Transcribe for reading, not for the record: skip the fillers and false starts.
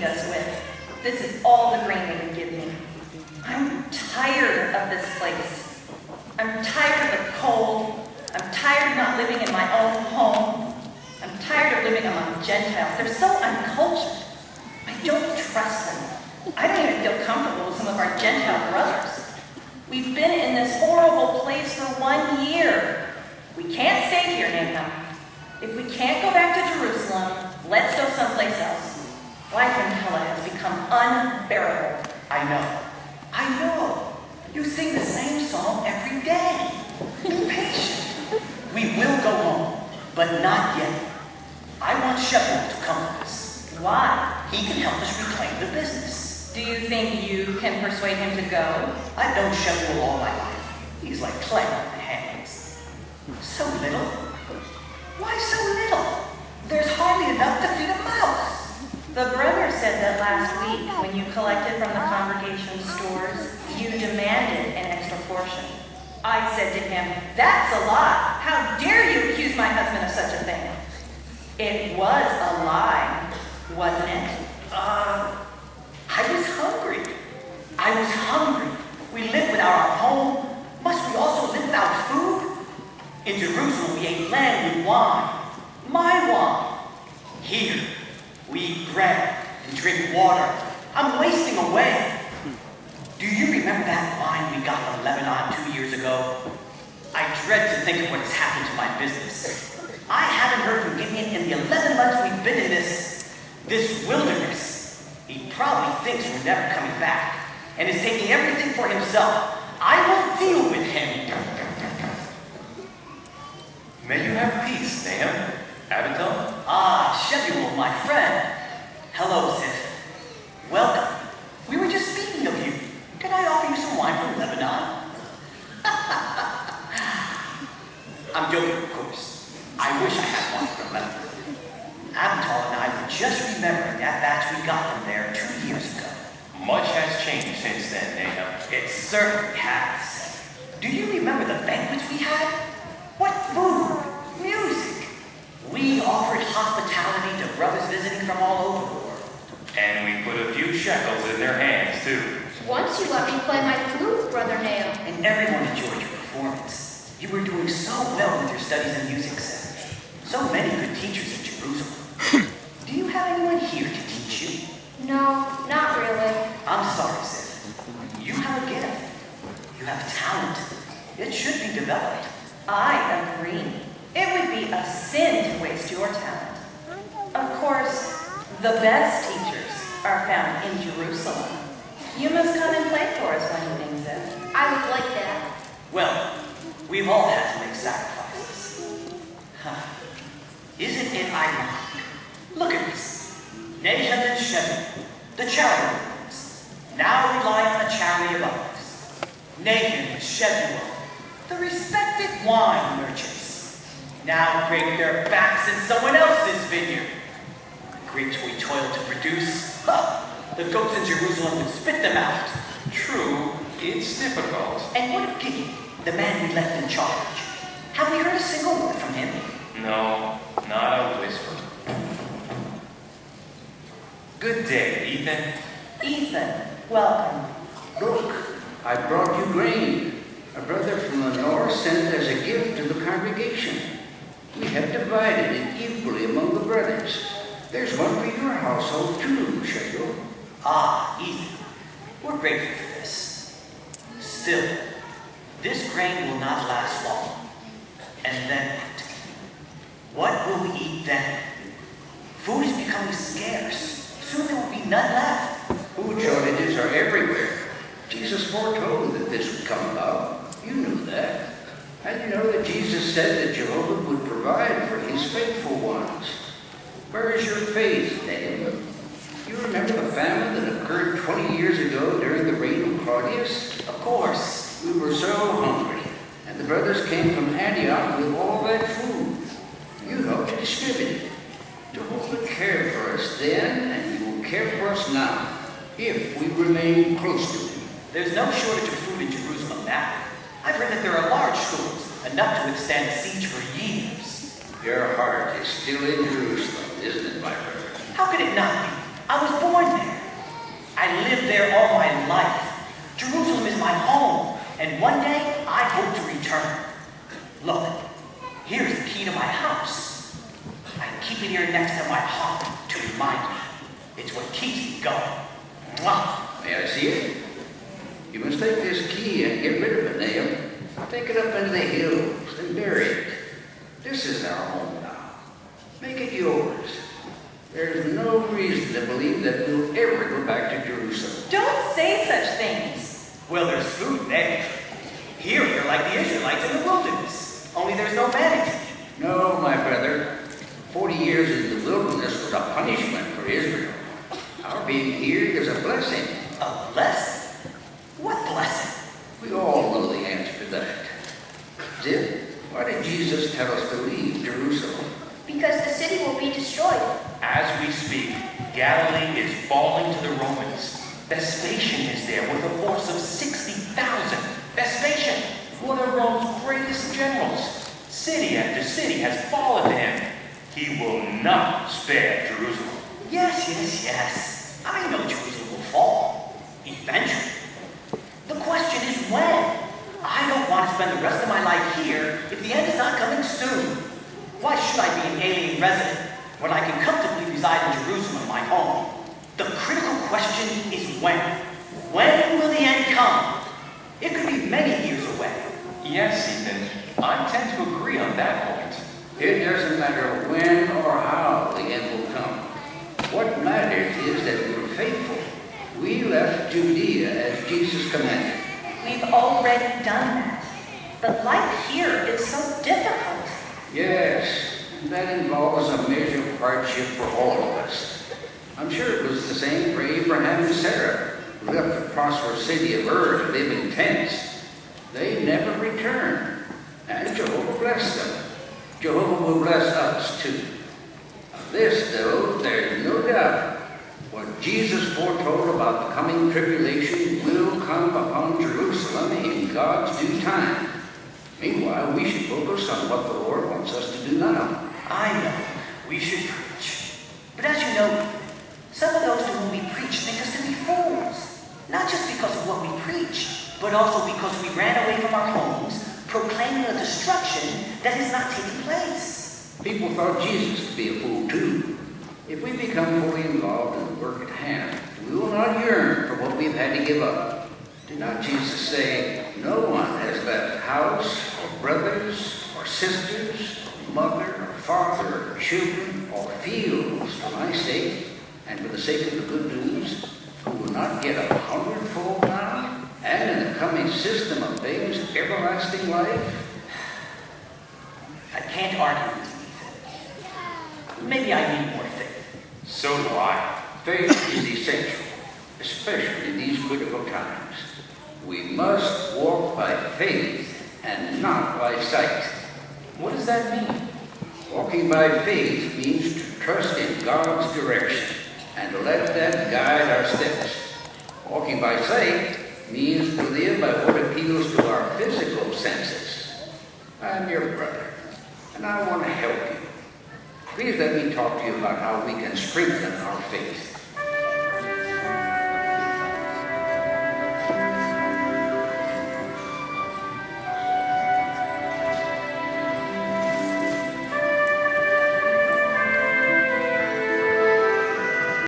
feed us with. This is all the grain they would give me. I'm tired of this place. I'm tired of the cold. I'm tired of not living in my own home. I'm tired of living among Gentiles. They're so uncultured. I don't trust them. I don't even feel comfortable with some of our Gentile brothers. We've been in this horrible place for 1 year. We can't stay here, Nahum. If we can't go back to Jerusalem, let's go someplace else. Life in Pella has become unbearable. I know. You sing the same song every day. Be patient. We will go home, but not yet. I want Shemuel to come with us. Why? He can help us reclaim the business. Do you think you can persuade him to go? I've known Shemuel all my life. He's like clay on my hands. So little? Why so little? There's hardly enough to feed a mouse. The brother said that last week, when you collected from the congregation stores, you demanded an extra portion. I said to him, "That's a lie. How dare you accuse my husband of such a thing?" It was a lie, wasn't it? I was hungry. We lived without our home. Must we also live without food? In Jerusalem, we ate lamb with wine. My wine. Here, we eat bread and drink water. I'm wasting away. Do you remember that wine we got from Lebanon 2 years ago? I dread to think of what has happened to my business. I haven't heard from Gideon in the 11 months we've been in this wilderness. He probably thinks we're never coming back and is taking everything for himself. I will deal with him. May you have peace, Nahum. Abital? Shemuel, my friend. Hello, Ziph. Welcome. We were just speaking of you. Can I offer you some wine from Lebanon? I'm joking, of course. I wish I had wine from Lebanon. Abital and I were just remembering that batch we got from there 2 years ago. Much has changed since then, Nahum. It certainly has. Do you remember the banquets we had? What food, music. We offered hospitality to brothers visiting from all over the world. And we put a few shekels in their hands, too. Once you let me play my flute, Brother Nahum. And everyone enjoyed your performance. You were doing so well with your studies in music, Seth. So many good teachers in Jerusalem. Do you have anyone here to teach you? No, not really. I'm sorry, Seth. You have a gift. You have talent. It should be developed. I agree. It would be a sin to waste your talent. Of course, the best teachers are found in Jerusalem. You must come and play for us one evening, Ziph. I would like that. Well, we've all had to make sacrifices. Isn't it ironic? Look at this. Nahum and Shemuel, the charity ones, now rely on the charity of others. Nahum and Shemuel, the respected wine merchants, now break their backs in someone else's vineyard. The grapes we toil to produce, the goats in Jerusalem would spit them out. True, it's difficult. And what of Gideon, the man we left in charge? Have we heard a single word from him? No, not a whisper. Good day, Ethan. Ethan, welcome. Look, I brought you grain. A brother from the north sent it as a gift to the congregation. We have divided it equally among the brothers. There's one for your household too, Shemuel. Ethan, we're grateful for this. Still, this grain will not last long. And then what? What will we eat then? Food is becoming scarce. Soon there will be none left. Food shortages are everywhere. Jesus foretold that this would come about. You knew that. And you know that Jesus said that Jehovah would provide for his faithful ones. Where is your faith, Nahum? You remember the famine that occurred 20 years ago during the reign of Claudius? Of course. We were so hungry, and the brothers came from Antioch with all that food. You helped to distribute it. Jehovah cared for us then, and he will care for us now, if we remain close to him. There's no shortage of food in Jerusalem now. I've heard that there are large stores, enough to withstand a siege for years. Your heart is still in Jerusalem, isn't it, my brother? How could it not be? I was born there. I lived there all my life. Jerusalem is my home, and one day I hope to return. Look, here's the key to my house. I keep it here next to my heart to remind me. It's what keeps me going. Mwah. May I see it? You must take this key and get rid of it, Nahum. Take it up into the hills and bury it. This is our home now. Make it yours. There's no reason to believe that we'll ever go back to Jerusalem. Don't say such things. Well, there's food there. Here we're like the Israelites in the wilderness, only there's no vanity. No, my brother. 40 years in the wilderness was a punishment for Israel. Our being here is a blessing. A blessing? What blessing? We all know the answer to that. Zip, why did Jesus tell us to leave Jerusalem? Because the city will be destroyed. As we speak, Galilee is falling to the Romans. Vespasian is there with a force of 60,000. Vespasian, one of Rome's greatest generals. City after city has fallen to him. He will not spare Jerusalem. Yes. I know Jerusalem will fall. Eventually. The question is when? I don't want to spend the rest of my life here if the end is not coming soon. Why should I be an alien resident when I can comfortably reside in Jerusalem, my home? The critical question is when. When will the end come? It could be many years away. Yes, Ethan, I tend to agree on that point. It doesn't matter when or how the end will come. What matters is that we're faithful. We left Judea as Jesus commanded. We've already done that. But life here is so difficult. Yes, that involves a measure of hardship for all of us. I'm sure it was the same for Abraham and Sarah, who left the prosperous city of Ur to live in tents. They never returned, and Jehovah blessed them. Jehovah will bless us too. Of this, though, there's no doubt. What Jesus foretold about the coming tribulation will come upon Jerusalem in God's due time. Meanwhile, we should focus on what the Lord wants us to do now. I know we should preach. But as you know, some of those to whom we preach think us to be fools. Not just because of what we preach, but also because we ran away from our homes, proclaiming a destruction that has not taken place. People thought Jesus to be a fool too. If we become fully involved in the work at hand, we will not yearn for what we've had to give up. Did not Jesus say, "No one has left house, or brothers, or sisters, or mother, or father, or children, or fields for my sake, and for the sake of the good news, who will not get 100-fold now, and in the coming system of things, everlasting life?" I can't argue with you. Maybe I need more faith. So do I. Faith is essential, especially in these critical times. We must walk by faith and not by sight. What does that mean? Walking by faith means to trust in God's direction and to let that guide our steps. Walking by sight means to live by what appeals to our physical senses. I'm your brother, and I want to help you. Please let me talk to you about how we can strengthen our faith.